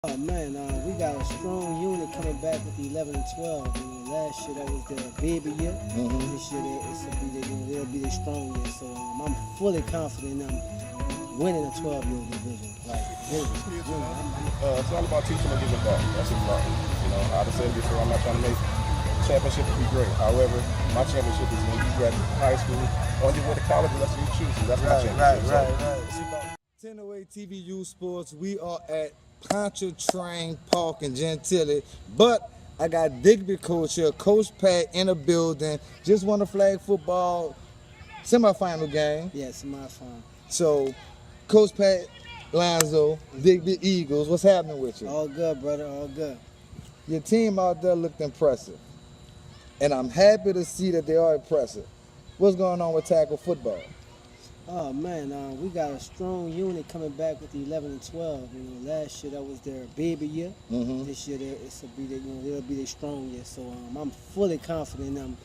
Oh man, we got a strong unit coming back with the 11 and 12. Last year that was their baby year. This year they'll be their strong year. So I'm fully confident in them winning a 12-year division. Like, It's all about teaching and giving back. That's what it's about. I've said it before. I'm not trying to make championship to be great. However, my championship is when you graduate high school, or you went to college, and that's what you choose. So that's my championship. Right. 1008 TVU Sports. We are at Pontchartrain Park in Gentilly, but I got Digby coach here, Coach Pat in the building. Just won a flag football semifinal game. yeah, semi-final. So, Coach Pat Lonzo, Digby Eagles, what's happening with you? All good, brother. All good. Your team out there looked impressive, and I'm happy to see that they are impressive. What's going on with tackle football? Oh man, we got a strong unit coming back with the 11 and 12. Last year that was their baby year. This year they'll be their strong year. So I'm fully confident in them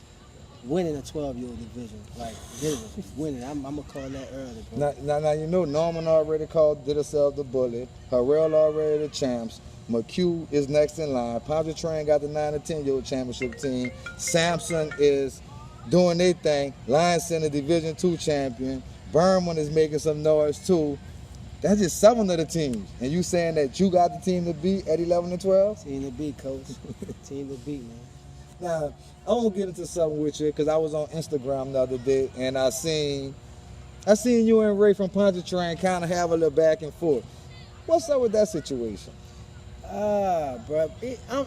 winning a 12-year division. Like literally winning. I'm gonna call that early, bro. Now Norman already did herself the bully. Harrell already the champs. McHugh is next in line. Pontchartrain got the 9 to 10-year-old championship team. Sampson is doing their thing. Lions Center Division II champion. Berman is making some noise too. That's just 7 of the teams. And you saying that you got the team to beat at 11 and 12? Team to beat, coach. Team to beat, man. Now, I want to get into something with you because I was on Instagram the other day and I seen you and Ray from Pontchartrain kind of have a little back and forth. What's up with that situation? Bro,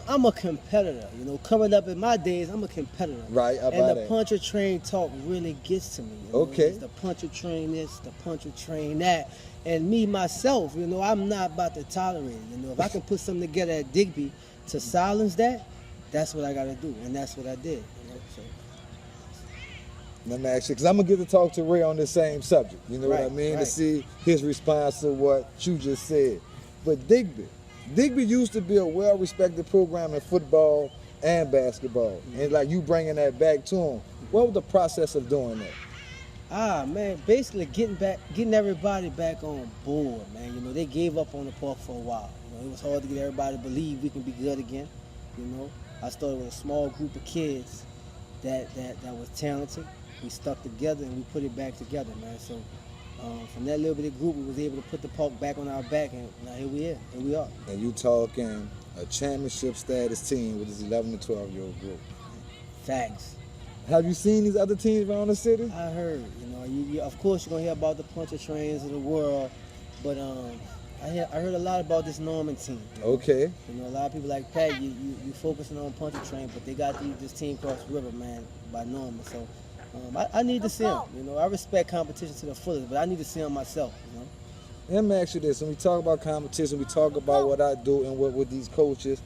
I'm a competitor. Coming up in my days, I'm a competitor. Right, and the Pontchartrain talk really gets to me. Okay. It's the Pontchartrain this, the Pontchartrain that. And me, myself, I'm not about to tolerate it. If I can put something together at Digby to silence that, that's what I got to do. And that's what I did. So. Let me ask you, because I'm going to get to talk to Ray on the same subject. You know what I mean? Right. To see his response to what you just said. But Digby used to be a well-respected program in football and basketball. And like you bringing that back to him, what was the process of doing that? Man, basically getting everybody back on board, man. They gave up on the park for a while. It was hard to get everybody to believe we can be good again. I started with a small group of kids that was talented. We stuck together and we put it back together, man. So from that little bit of group, we was able to put the park back on our back, and now here we are. And you talking a championship status team with this 11 to 12-year-old group. Facts. Have you seen these other teams around the city? I heard. Of course you're gonna hear about the Pontchartrains of the world, but I heard a lot about this Norman team. Okay. A lot of people like Pat. You focusing on Pontchartrain, but they got this team across the river, man, by Norman. So. I need to see him. I respect competition to the fullest, but I need to see him myself. Let me ask you this: when we talk about competition, we talk about what I do and what with these coaches.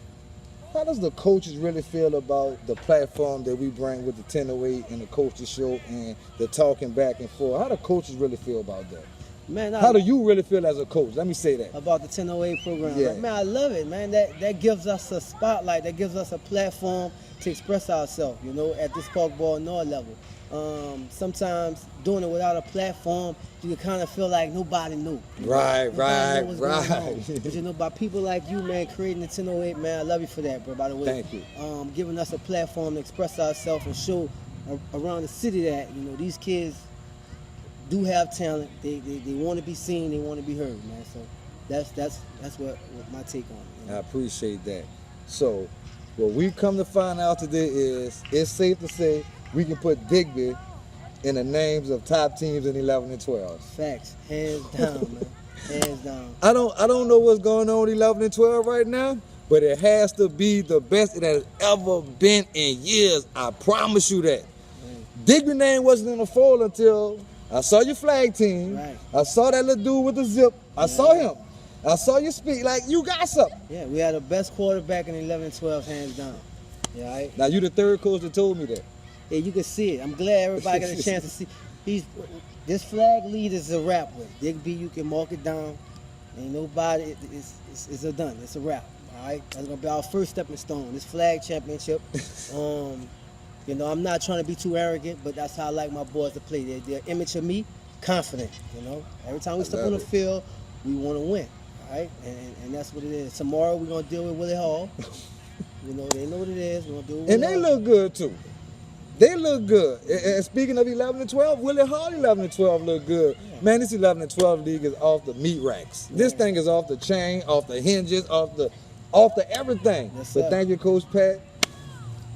How does the coaches really feel about the platform that we bring with the 1008 and the coaches show and the talking back and forth? How do coaches really feel about that? Man, how do you really feel as a coach? Let me say that. About the 1008 program. Yeah. Right? Man, I love it, man. That gives us a spotlight. That gives us a platform to express ourselves, at this park ball North level. Sometimes doing it without a platform, you can kind of feel like nobody knew. Right. But by people like you, man, creating the 1008, man, I love you for that, bro, by the way. Thank you. Giving us a platform to express ourselves and show around the city that, these kids do have talent. They want to be seen, they want to be heard, man. So that's what my take on it. I appreciate that. So what we come to find out today is it's safe to say we can put Digby in the names of top teams in 11 and 12. Facts, hands down, man, hands down. I don't know what's going on with 11 and 12 right now, but it has to be the best it has ever been in years. I promise you that. Right. Digby name wasn't in the fold until I saw your flag team. Right. I saw that little dude with the zip. I saw him. I saw you speak like you got something. Yeah, we had the best quarterback in 11 and 12, hands down. Yeah, right? Now you the third coach that told me that. Yeah, you can see it. I'm glad everybody got a chance to see. This flag lead is a wrap with. Digby, you can mark it down. Ain't nobody. It's a done. It's a wrap. All right, that's gonna be our first stepping stone. This flag championship. I'm not trying to be too arrogant, but that's how I like my boys to play. Their image of me, confident. Every time we step on the field, we want to win. All right? And that's what it is. Tomorrow we're gonna deal with Willie Hall. You know, they know what it is. We're gonna deal with And Willie they Hall. look good too. They look good. And speaking of 11 and 12, Willie Hall 11 and 12 look good. Yeah. Man, this 11 and 12 league is off the meat racks. This Yeah. thing is off the chain, off the hinges, off the everything. Yes, But sir. thank you, Coach Pat.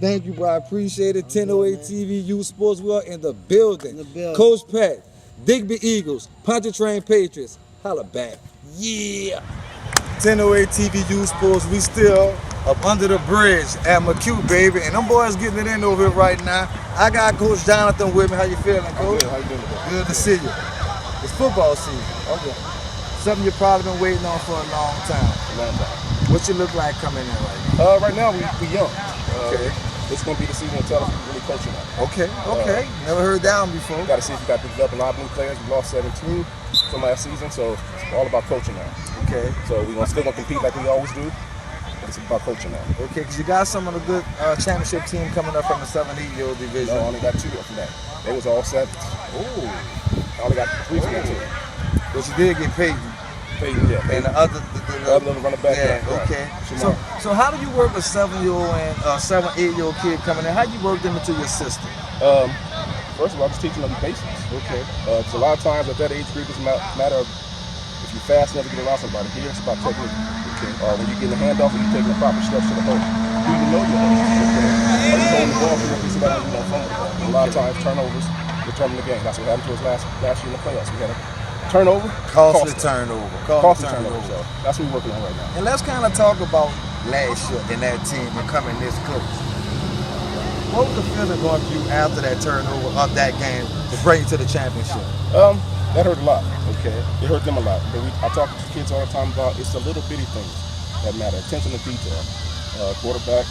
Thank you, bro. I appreciate it. I'm 1008 good, TV, U Sports World in the building. In the building. Coach Pat, Digby Eagles, Pontchartrain Patriots. Holla back. Yeah. 1008 TV, U Sports. We still up under the bridge at McHugh, baby. And them boys getting it in over here right now. I got Coach Jonathan with me. How you feeling, Coach? Good. How you doing today? Good to see you. It's football season. Okay. Something you've probably been waiting on for a long time. What you look like coming in right now? Right now we young. Okay. It's gonna be the season to tell us if we're really coaching now. Okay. Never heard that one before. Got to see if we got to develop a lot of new players. We lost 17 from last season, so it's all about coaching now. Okay. So we're still gonna compete like we always do. But it's about coaching now. Okay, because you got some of the good championship team coming up from the 7-8-year-old division. No, I only got 2 from that. They was all 7. Oh. I only got 3 from that team. But you did get paid. Peyton, yeah. And the other, The other little running back. yeah, right. okay. Shamar. So how do you work a 7-year-old and 7-8-year-old kid coming in? How do you work them into your system? First of all, just teaching them the basics. Okay. Because a lot of times at that age group, it's a matter of if you fast enough to get around somebody. Here, it's about technique. Okay. When you get the handoff and you're taking the proper steps to the hole. Do you know you're holding? Are you holding the ball correctly so that when you don't fumble the ball? A lot of times, turnovers determine the game. That's what happened to us last year in the playoffs. We had a turnover. Costly cost us. turnover. Costly turnover. So that's what we're working on right now. And let's kind of talk about last year in that team becoming this close. What was the feeling going through after that turnover of that game to bring you to the championship? That hurt a lot. Okay. It hurt them a lot. But I talk to kids all the time about it's the little bitty things that matter. Attention to detail. Quarterback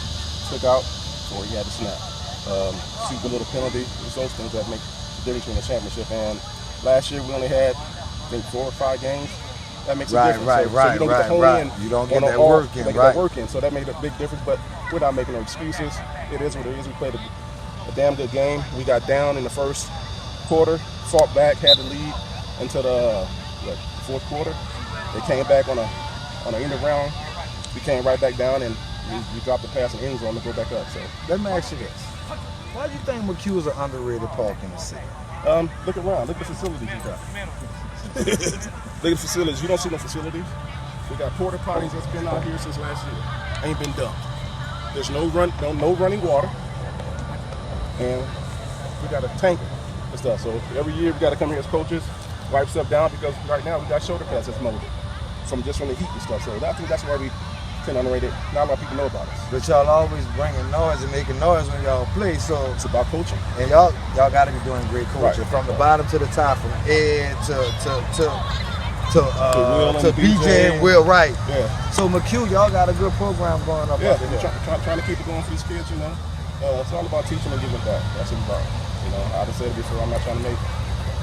took out before he had to snap. Super little penalty. It's those things that make the difference in the championship. And last year we only had, I think, 4 or 5 games. That makes a difference. So you don't get the home in. You don't get on that all- work in, you don't get that work in. So that made a big difference. But we're not making no excuses. It is what it is. We played a damn good game. We got down in the first quarter, fought back, had the lead until the fourth quarter. They came back on an end of round. We came right back down and we dropped the pass in the end zone to go back up. So Let me ask you this. Why do you think McHugh is an underrated park in the city? look around. Look at the facilities we got. Look at the facilities. You don't see no facilities. We got porta potties that's been out here since last year. Ain't been dumped. There's no running water. And we got a tanker and stuff. So every year we got to come here as coaches, wipe stuff down because right now we got shoulder pads that's molded from the heat and stuff. So I think that's why we kind of underrated. Not a lot of people know about us. But y'all always bringing noise and making noise when y'all play. So It's about coaching. and y'all got to be doing great coaching Right. from the bottom to the top, from Ed to Will and BJ and Will, right? Yeah. So McHugh, y'all got a good program going up Yeah, out we're there. trying to keep it going for these kids, you know. It's all about teaching and giving back. That's what it's about. You know, I've said it before, I'm not trying to make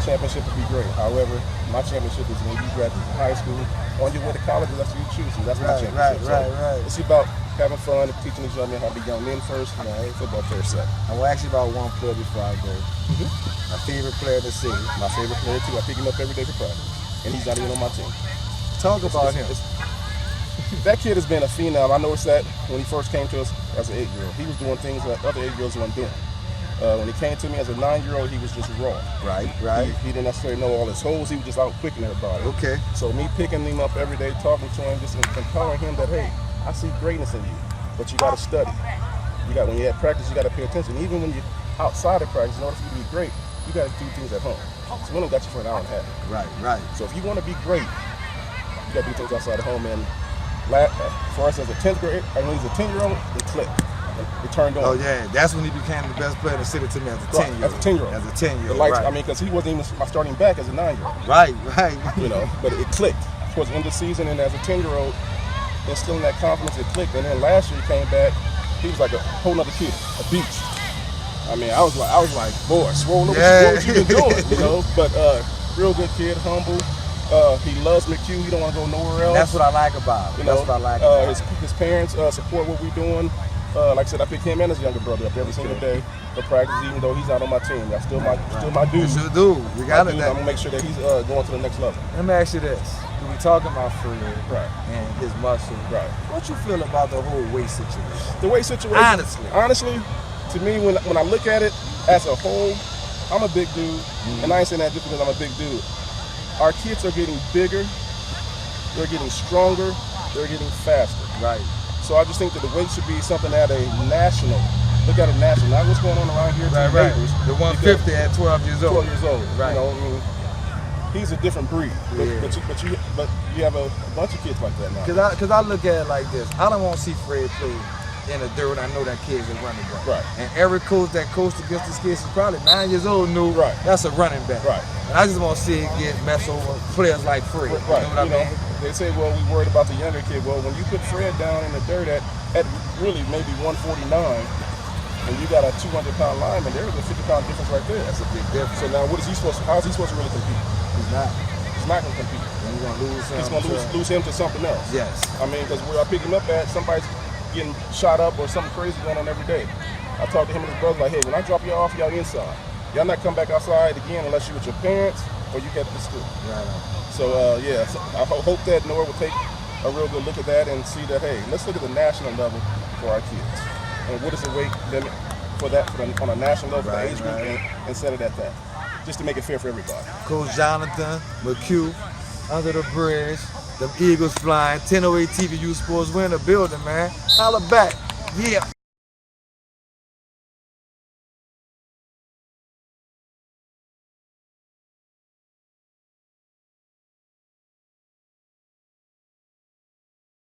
championship to be great. However, my championship is when you graduate from high school, on your way to college, that's what you choose. And that's my championship. Right. It's about having fun, teaching these young men how to be young men first, and football players second. I will ask you about one player before I go. My favorite player in the city. My favorite player, too. I pick him up every day for practice. And he's not even on my team. Talk about him. That kid has been a phenom. I noticed that when he first came to us as an 8-year-old. He was doing things that other 8-year-olds weren't doing. When he came to me as a 9-year-old, he was just raw. Right. He didn't necessarily know all his holes. He was just out quicking everybody. Okay. So me picking him up every day, talking to him, just empowering him that, hey, I see greatness in you, but you got to study. When you're at practice, you got to pay attention. Even when you're outside of practice, in order for you to be great, you got to do things at home. So we only got you for an hour and a half. Right. So if you want to be great, you got to do things outside of home. And for us as a 10th grade, when he's a 10-year-old, it clicked. It turned on. Oh yeah, that's when he became the best player in the city to me as a 10-year-old. As a 10-year-old. As a 10-year-old. The lights, right. I mean, because he wasn't even my starting back as a 9-year-old. Right. You know, but it clicked towards the end of the season, and as a 10-year-old, instilling that confidence, it clicked. And then last year he came back, he was like a whole nother kid, a beast. I mean, I was like, boy, swole up, what you been doing, you know? But real good kid, humble. He loves McHugh. He don't want to go nowhere else. That's what I like about him. You know, That's what I like about him. his parents support what we're doing. Like I said, I pick him and his younger brother up every single day for practice, even though he's not on my team. That's still my dude. You do. You got it. I'm gonna make sure that he's going to the next level. Let me ask you this. we talking about Fred Right. and his muscle. Right. What you feel about the whole weight situation? The weight situation. Honestly, to me, when I look at it as a whole, I'm a big dude, and I ain't saying that just because I'm a big dude. Our kids are getting bigger, they're getting stronger, they're getting faster. Right. So I just think that the weight should be something at a national. Look at a national, not what's going on around here. Right. The 150 at 12 years old. 12 years old. Right. You know, I mean, he's a different breed. But, Yeah. but you have a bunch of kids like that now. Cause I look at it like this. I don't want to see Fred play in the dirt. I know that kid's a running back. Right. And every coach that coached against this kid is probably 9 years old knew that's a running back. Right. And I just want to see it get messed over players like Fred. Right. You know what I mean? They say, well, we worried about the younger kid. Well, when you put Fred down in the dirt at really maybe 149, and you got a 200-pound lineman, there's a 50-pound difference right there. That's a big difference. So now, how is he supposed to really compete? He's not. He's not going to compete. And he's going to lose him. He's going to lose him to something else. Yes. I mean, because where I pick him up at, somebody's getting shot up or something crazy going on every day. I talked to him and his brother like, hey, when I drop y'all off, y'all inside. Y'all not come back outside again unless you with your parents or you get to school. Right. So, yeah, so I hope that Nora will take a real good look at that and see that, hey, let's look at the national level for our kids. And what is the weight limit for that on a national level for the age group and set it at that, just to make it fair for everybody. Coach Jonathan McHugh, Under the Bridge, the Eagles flying, 1008 TVU Sports, we're in the building, man. Holla back. Yeah.